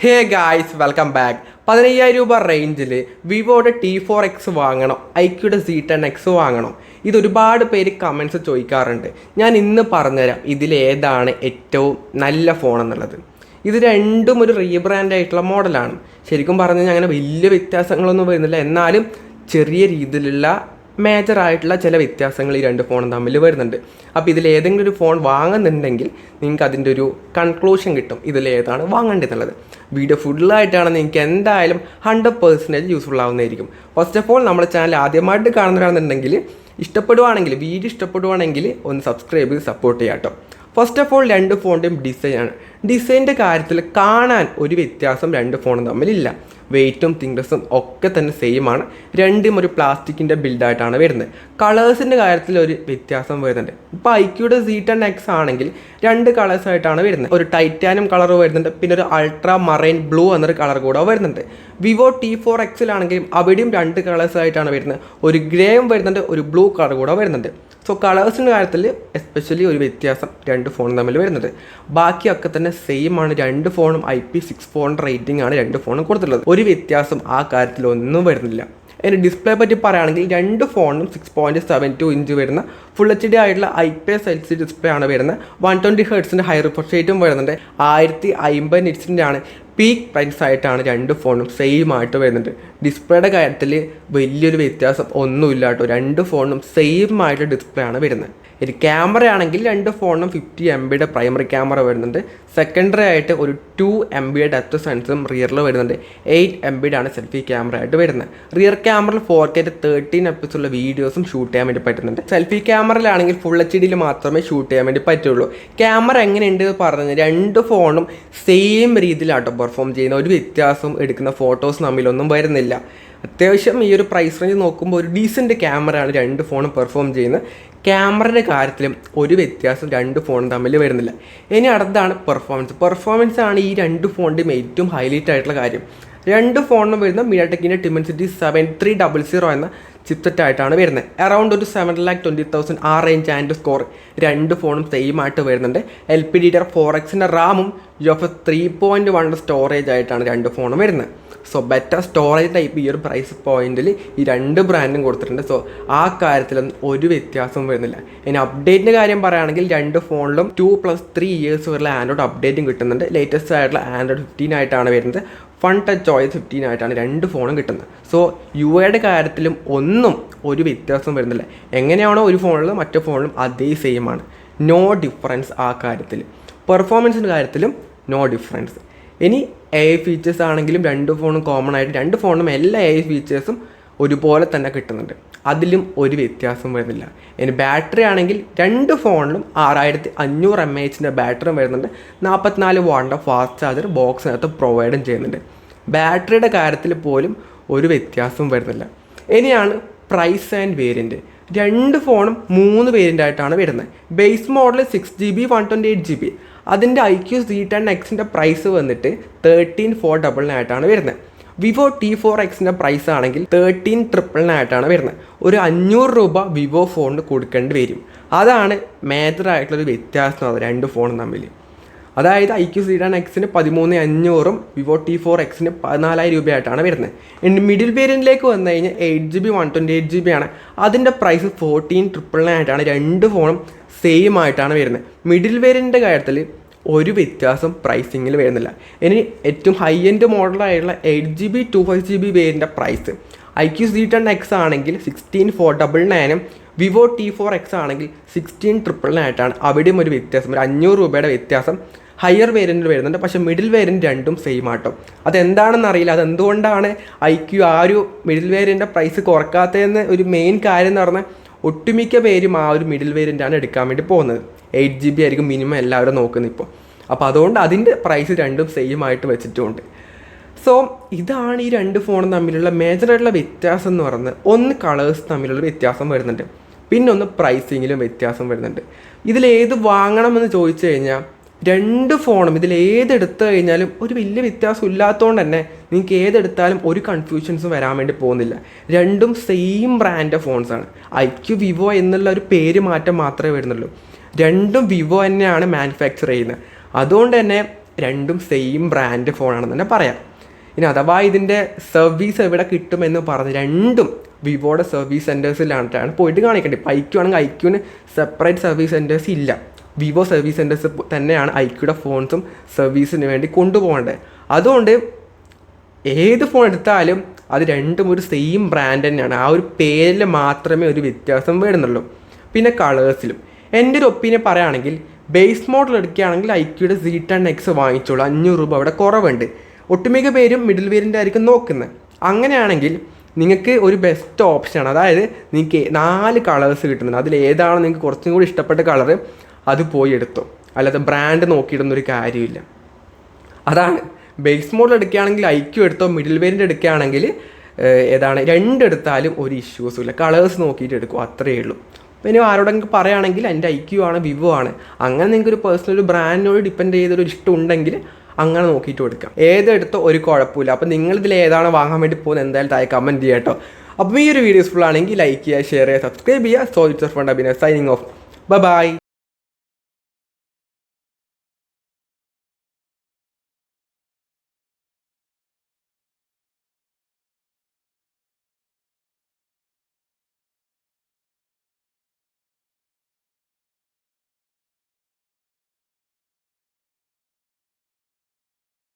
Hey guys welcome back. 15,000 രൂപ റേഞ്ചിൽ വിവോയുടെ T4X വാങ്ങണോ, ഐക്യൂയുടെ Z10X വാങ്ങണോ? ഇതൊരുപാട് പേര് കമൻസ് ചോദിക്കാറുണ്ട്. ഞാൻ ഇന്ന് പറഞ്ഞുതരാം ഇതിലേതാണ് ഏറ്റവും നല്ല ഫോൺ എന്നുള്ളത്. ഇത് രണ്ടും ഒരു റീബ്രാൻഡ് ആയിട്ടുള്ള മോഡലാണ്. ശരിക്കും പറഞ്ഞു കഴിഞ്ഞാൽ അങ്ങനെ വലിയ വ്യത്യാസങ്ങളൊന്നും വരുന്നില്ല, എന്നാലും ചെറിയ രീതിയിലുള്ള മേജറായിട്ടുള്ള ചില വ്യത്യാസങ്ങൾ ഈ രണ്ട് ഫോണും തമ്മിൽ വരുന്നുണ്ട്. അപ്പോൾ ഇതിലേതെങ്കിലും ഒരു ഫോൺ വാങ്ങുന്നുണ്ടെങ്കിൽ നിങ്ങൾക്ക് അതിൻ്റെ ഒരു കൺക്ലൂഷൻ കിട്ടും ഇതിലേതാണ് വാങ്ങേണ്ടതെന്നുള്ളത്. വീഡിയോ ഫുള്ളായിട്ടാണ് നിങ്ങൾക്ക് എന്തായാലും 100% യൂസ്ഫുൾ ആവുന്നതായിരിക്കും. ഫസ്റ്റ് ഓഫ് ഓൾ നമ്മുടെ ചാനൽ ആദ്യമായിട്ട് കാണുന്നവരാണെന്നുണ്ടെങ്കിൽ വീഡിയോ ഇഷ്ടപ്പെടുവാണെങ്കിൽ ഒന്ന് സബ്സ്ക്രൈബ് ചെയ്ത് സപ്പോർട്ട് ചെയ്യാം കേട്ടോ. ഫസ്റ്റ് ഓഫ് ഓൾ രണ്ട് ഫോണിൻ്റെയും ഡിസൈനാണ്. ഡിസൈൻ്റെ കാര്യത്തിൽ കാണാൻ ഒരു വ്യത്യാസം രണ്ട് ഫോണും തമ്മിലില്ല. വെയ്റ്റും തിക്നെസ്സും ഒക്കെ തന്നെ സെയിം ആണ്. രണ്ടും ഒരു പ്ലാസ്റ്റിക്കിൻ്റെ ബിൽഡായിട്ടാണ് വരുന്നത്. കളേഴ്സിൻ്റെ കാര്യത്തിൽ ഒരു വ്യത്യാസം വരുന്നുണ്ട്. ഇപ്പോൾ ഐക്യൂയുടെ Z10X ആണെങ്കിൽ രണ്ട് കളേഴ്സായിട്ടാണ് വരുന്നത്. ഒരു ടൈറ്റാനിയം കളർ വരുന്നുണ്ട്, പിന്നെ ഒരു അൾട്രാ മറൈൻ ബ്ലൂ എന്നൊരു കളർ കൂടെ വരുന്നുണ്ട്. വിവോ T4Xലാണെങ്കിലും അവിടെയും രണ്ട് കളേഴ്സായിട്ടാണ് വരുന്നത്. ഒരു ഗ്രേയും വരുന്നുണ്ട്, ഒരു ബ്ലൂ കളർ കൂടെ വരുന്നുണ്ട്. സോ കളേഴ്സിൻ്റെ കാര്യത്തിൽ എസ്പെഷ്യലി ഒരു വ്യത്യാസം രണ്ട് ഫോണും തമ്മിൽ വരുന്നത്. ബാക്കിയൊക്കെ തന്നെ സെയിം ആണ്. രണ്ട് ഫോണും IP64 റേറ്റിംഗ് ആണ് രണ്ട് ഫോണും കൊടുത്തിട്ടുള്ളത്. ഒരു വ്യത്യാസം ആ കാര്യത്തിൽ ഒന്നും വരുന്നില്ല. അതിൻ്റെ ഡിസ്പ്ലേ പറ്റി പറയുകയാണെങ്കിൽ രണ്ട് ഫോണിനും 6.72 ഇഞ്ച് വരുന്ന ഫുൾ HD ആയിട്ടുള്ള IPS LCD ഡിസ്പ്ലേ ആണ് വരുന്നത്. 120 Hz ഹൈ റിഫ്രഷ് റേറ്റും വരുന്നുണ്ട്. 1050 നിറ്റ്സിൻ്റെ ആണ് പീക്ക് പ്രൈസ് ആയിട്ടാണ് രണ്ട് ഫോണും സെയിം ആയിട്ട് വരുന്നുണ്ട്. ഡിസ്പ്ലേയുടെ കാര്യത്തിൽ വലിയൊരു വ്യത്യാസം ഒന്നുമില്ല കേട്ടോ. രണ്ട് ഫോണും സെയിം ആയിട്ട് ഡിസ്പ്ലേ ആണ് വരുന്നത്. ഒരു ക്യാമറ ആണെങ്കിൽ രണ്ട് ഫോണിനും 50 MB പ്രൈമറി ക്യാമറ വരുന്നുണ്ട്. സെക്കൻഡറി ആയിട്ട് ഒരു 2 MB ഡെപ്ത് സെൻസറും റിയറിൽ വരുന്നുണ്ട്. 8 MB ആണ് സെൽഫി ക്യാമറ ആയിട്ട് വരുന്നത്. റിയർ ക്യാമറയിൽ 4K 13 FPS ഉള്ള വീഡിയോസും ഷൂട്ട് ചെയ്യാൻ വേണ്ടി പറ്റുന്നുണ്ട്. സെൽഫി ക്യാമറയിലാണെങ്കിൽ ഫുൾ HD മാത്രമേ ഷൂട്ട് ചെയ്യാൻ വേണ്ടി പറ്റുള്ളൂ. ക്യാമറ എങ്ങനെയുണ്ട് പറഞ്ഞു, രണ്ട് ഫോണും സെയിം രീതിയിലാട്ടോ പെർഫോം ചെയ്യുന്ന. ഒരു വ്യത്യാസം എടുക്കുന്ന ഫോട്ടോസ് തമ്മിലൊന്നും വരുന്നില്ല. അത്യാവശ്യം ഈ ഒരു പ്രൈസ് റേഞ്ച് നോക്കുമ്പോൾ ഒരു ഡീസൻറ്റ് ക്യാമറയാണ് രണ്ട് ഫോണും പെർഫോം ചെയ്യുന്നത്. ക്യാമറയുടെ കാര്യത്തിലും ഒരു വ്യത്യാസം രണ്ട് ഫോണും തമ്മിൽ വരുന്നില്ല. ഇനി അടുത്താണ് പെർഫോമൻസ് ആണ് ഈ രണ്ട് ഫോണിൻ്റെയും ഏറ്റവും ഹൈലൈറ്റ് ആയിട്ടുള്ള കാര്യം. രണ്ട് ഫോണിനും വരുന്ന MediaTekൻ്റെ Dimensity 7300 എന്ന ചിപ്സെറ്റ് ആയിട്ടാണ് വരുന്നത്. അറൗണ്ട് ഒരു 7,20,000 ആ റേഞ്ച് ആൻഡ് സ്കോർ രണ്ട് ഫോണും സെയിം ആയിട്ട് വരുന്നുണ്ട്. LPDDR4Xൻ്റെ റാമും UFS 3.1 സ്റ്റോറേജ് ആയിട്ടാണ് രണ്ട് ഫോണും വരുന്നത്. സോ ബെറ്റർ സ്റ്റോറേജ് ടൈപ്പ് ഈ ഒരു പ്രൈസ് പോയിന്റിൽ ഈ രണ്ട് ബ്രാൻഡും കൊടുത്തിട്ടുണ്ട്. സോ ആ കാര്യത്തിലൊന്നും ഒരു വ്യത്യാസവും വരുന്നില്ല. ഇനി അപ്ഡേറ്റിൻ്റെ കാര്യം പറയുകയാണെങ്കിൽ രണ്ട് ഫോണിലും 2+3 ഇയേഴ്സ് വരെയുള്ള ആൻഡ്രോയിഡ് അപ്ഡേറ്റും കിട്ടുന്നുണ്ട്. ലേറ്റസ്റ്റ് ആയിട്ടുള്ള ആൻഡ്രോയിഡ് 15 ആയിട്ടാണ് വരുന്നത്. ഫൺ ടച്ച് OS 15 ആയിട്ടാണ് രണ്ട് ഫോണും കിട്ടുന്നത്. സോ UIയുടെ കാര്യത്തിലും ഒന്നും ഒരു വ്യത്യാസം വരുന്നില്ല. എങ്ങനെയാണോ ഒരു ഫോണിലും മറ്റു ഫോണിലും അതേ സെയിം ആണ്. നോ ഡിഫറൻസ് ആ കാര്യത്തിൽ. പെർഫോമൻസിൻ്റെ കാര്യത്തിലും നോ ഡിഫറൻസ്. ഇനി AI ഫീച്ചേഴ്സ് ആണെങ്കിലും രണ്ട് ഫോണും കോമൺ ആയിട്ട് രണ്ട് ഫോണിനും എല്ലാ AI ഫീച്ചേഴ്സും ഒരുപോലെ തന്നെ കിട്ടുന്നുണ്ട്. അതിലും ഒരു വ്യത്യാസം വരുന്നില്ല. ഇനി ബാറ്ററി ആണെങ്കിൽ രണ്ട് ഫോണിലും 6500 mAh ബാറ്ററിയും വരുന്നുണ്ട്. 44 വാട്ടിൻ്റെ ഫാസ്റ്റ് ചാർജർ ബോക്സിനകത്ത് പ്രൊവൈഡും ചെയ്യുന്നുണ്ട്. ബാറ്ററിയുടെ കാര്യത്തിൽ പോലും ഒരു വ്യത്യാസവും വരുന്നില്ല. ഇനിയാണ് പ്രൈസ് ആൻഡ് വേരിയൻറ്റ്. രണ്ട് ഫോണും 3 വേരിയൻ്റ് ആയിട്ടാണ് വരുന്നത്. Base model 6GB 128GB. അതിൻ്റെ iQOO Z10Xൻ്റെ പ്രൈസ് വന്നിട്ട് 13,499 ആയിട്ടാണ് വരുന്നത്. വിവോ T4Xൻ്റെ പ്രൈസ് ആണെങ്കിൽ 13,999 ആയിട്ടാണ് വരുന്നത്. ഒരു 500 രൂപ വിവോ ഫോണിന് കൊടുക്കേണ്ടി വരും. അതാണ് മേജറായിട്ടുള്ളൊരു വ്യത്യാസം രണ്ട് ഫോണും തമ്മിൽ. അതായത് iQOO Z10Xന് 13,500 വിവോ T4Xന് 14,000 രൂപയായിട്ടാണ് വരുന്നത്. ഇനി മിഡിൽ വേരിയൻറ്റിലേക്ക് വന്നു കഴിഞ്ഞാൽ 8GB 128GB ആണ്. അതിൻ്റെ പ്രൈസ് 14,999 ആയിട്ടാണ്. രണ്ട് ഫോണും സെയിം ആയിട്ടാണ് വരുന്നത്. മിഡിൽ വേരിയൻറ്റിൻ്റെ കാര്യത്തിൽ ഒരു വ്യത്യാസം പ്രൈസിങ്ങിൽ വരുന്നില്ല. ഇനി ഏറ്റവും ഹൈ എൻഡ് മോഡലായിട്ടുള്ള 8GB 256GB വേരിയൻ്റെ പ്രൈസ് iQOO Z10X ആണെങ്കിൽ 16,499 വിവോ T4X ആണെങ്കിൽ 16,999 ആയിട്ടാണ്. അവിടെയും ഒരു വ്യത്യാസം, ഒരു 500 രൂപയുടെ വ്യത്യാസം ഹയർ വേരിയൻറ്റിൽ വരുന്നുണ്ട്. പക്ഷേ മിഡിൽ വേരിയൻറ്റ് രണ്ടും സെയിം ആട്ടോ. അതെന്താണെന്ന് അറിയില്ല. അതെന്തുകൊണ്ടാണ് iQOO ആ ഒരു മിഡിൽ വേരിയൻ്റെ പ്രൈസ് കുറക്കാത്തതെന്ന് ഒരു മെയിൻ കാര്യം എന്ന് പറഞ്ഞാൽ ഒട്ടുമിക്ക പേരും ആ ഒരു മിഡിൽ വേരിയൻ്റാണ് എടുക്കാൻ വേണ്ടി പോകുന്നത്. 8GB ആയിരിക്കും മിനിമം എല്ലാവരും നോക്കുന്നത് ഇപ്പോൾ. അപ്പോൾ അതുകൊണ്ട് അതിൻ്റെ പ്രൈസ് രണ്ടും സെയിം ആയിട്ട് വെച്ചിട്ടുമുണ്ട്. സോ ഇതാണ് ഈ രണ്ട് ഫോണും തമ്മിലുള്ള മേജറായിട്ടുള്ള വ്യത്യാസം എന്ന് പറയുന്നത്. ഒന്ന് കളേഴ്സ് തമ്മിലുള്ള വ്യത്യാസം വരുന്നുണ്ട്, പിന്നെ ഒന്ന് പ്രൈസിങ്ങിലും വ്യത്യാസം വരുന്നുണ്ട്. ഇതിലേത് വാങ്ങണമെന്ന് ചോദിച്ചു കഴിഞ്ഞാൽ രണ്ട് ഫോണും ഇതിലേതെടുത്തു കഴിഞ്ഞാലും ഒരു വലിയ വ്യത്യാസം ഇല്ലാത്തതുകൊണ്ട് തന്നെ നിങ്ങൾക്ക് ഏതെടുത്താലും ഒരു കൺഫ്യൂഷൻസും വരാൻ വേണ്ടി പോകുന്നില്ല. രണ്ടും സെയിം ബ്രാൻഡ് ഫോൺസാണ്. iQOO വിവോ എന്നുള്ള ഒരു പേര് മാറ്റം മാത്രമേ വരുന്നുള്ളൂ. രണ്ടും വിവോ തന്നെയാണ് മാനുഫാക്ചർ ചെയ്യുന്നത്. അതുകൊണ്ട് തന്നെ രണ്ടും സെയിം ബ്രാൻഡ് ഫോണാണെന്ന് തന്നെ പറയാം. ഇനി അഥവാ ഇതിൻ്റെ സർവീസ് എവിടെ കിട്ടുമെന്ന് പറഞ്ഞ് രണ്ടും വിവോയുടെ സർവീസ് സെൻറ്റേഴ്സിലാണ് പോയിട്ട് കാണിക്കേണ്ടത്. ഇപ്പോൾ ഐക്യു ആണെങ്കിൽ ഐക്യുവിന് സെപ്പറേറ്റ് സർവീസ് സെൻറ്റേഴ്സ് ഇല്ല. വിവോ സർവീസ് സെൻറ്റേഴ്സ് തന്നെയാണ് ഐക്യുടെ ഫോൺസും സർവീസിന് വേണ്ടി കൊണ്ടുപോകേണ്ടത്. അതുകൊണ്ട് ഏത് ഫോൺ എടുത്താലും അത് രണ്ടും ഒരു സെയിം ബ്രാൻഡ് തന്നെയാണ്. ആ ഒരു പേരിൽ മാത്രമേ ഒരു വ്യത്യാസം വരുന്നുള്ളൂ. പിന്നെ കളേഴ്സിലും എൻ്റെ ഒരു ഒപ്പീനിയൻ പറയുകയാണെങ്കിൽ ബേസ് മോഡൽ എടുക്കുകയാണെങ്കിൽ ഐക്യുടെ Z10X വാങ്ങിച്ചോളൂ. 500 രൂപ അവിടെ കുറവുണ്ട്. ഒട്ടുമിക്ക പേരും മിഡിൽ വേരിയൻ്റ് ആയിരിക്കും നോക്കുന്നത്. അങ്ങനെയാണെങ്കിൽ നിങ്ങൾക്ക് ഒരു ബെസ്റ്റ് ഓപ്ഷനാണ്. അതായത് നിങ്ങൾക്ക് 4 കളേഴ്സ് കിട്ടുന്നുണ്ട്. അതിൽ ഏതാണ് നിങ്ങൾക്ക് കുറച്ചും കൂടി ഇഷ്ടപ്പെട്ട കളറ് അത് പോയി എടുത്തോ. അല്ലാതെ ബ്രാൻഡ് നോക്കിയിടുന്നൊരു കാര്യമില്ല. അതാണ് ബേസ് മോഡൽ എടുക്കുകയാണെങ്കിൽ ഐക്യു എടുത്തോ, മിഡിൽ വേരിയൻ്റ് എടുക്കുകയാണെങ്കിൽ ഏതാണ് രണ്ടെടുത്താലും ഒരു ഇഷ്യൂസും ഇല്ല. കളേഴ്സ് നോക്കിയിട്ട് എടുക്കും, അത്രയേ ഉള്ളൂ. പിന്നെ ആരോടെങ്കിലും പറയുകയാണെങ്കിൽ എൻ്റെ ഐക്യു ആണ്, വിവോ ആണ്, അങ്ങനെ നിങ്ങൾക്ക് ഒരു പേഴ്സണൽ ഒരു ബ്രാൻഡിനോട് ഡിപ്പെൻഡ് ചെയ്തൊരു ഇഷ്ടം ഉണ്ടെങ്കിൽ അങ്ങനെ നോക്കിയിട്ട് കൊടുക്കാം. ഏതെടുത്തോ ഒരു കുഴപ്പമില്ല. അപ്പോൾ നിങ്ങളിതിൽ ഏതാണ് വാങ്ങാൻ വേണ്ടി പോകുന്നത് എന്തായാലും താഴെ കമൻറ്റ് ചെയ്യാം കേട്ടോ. അപ്പോൾ ഈ ഒരു വീഡിയോസ് ഫുൾ ആണെങ്കിൽ ലൈക്ക് ചെയ്യുക, ഷെയർ ചെയ്യുക, സബ്സ്ക്രൈബ് ചെയ്യുക. So it's fun Abina signing off. By.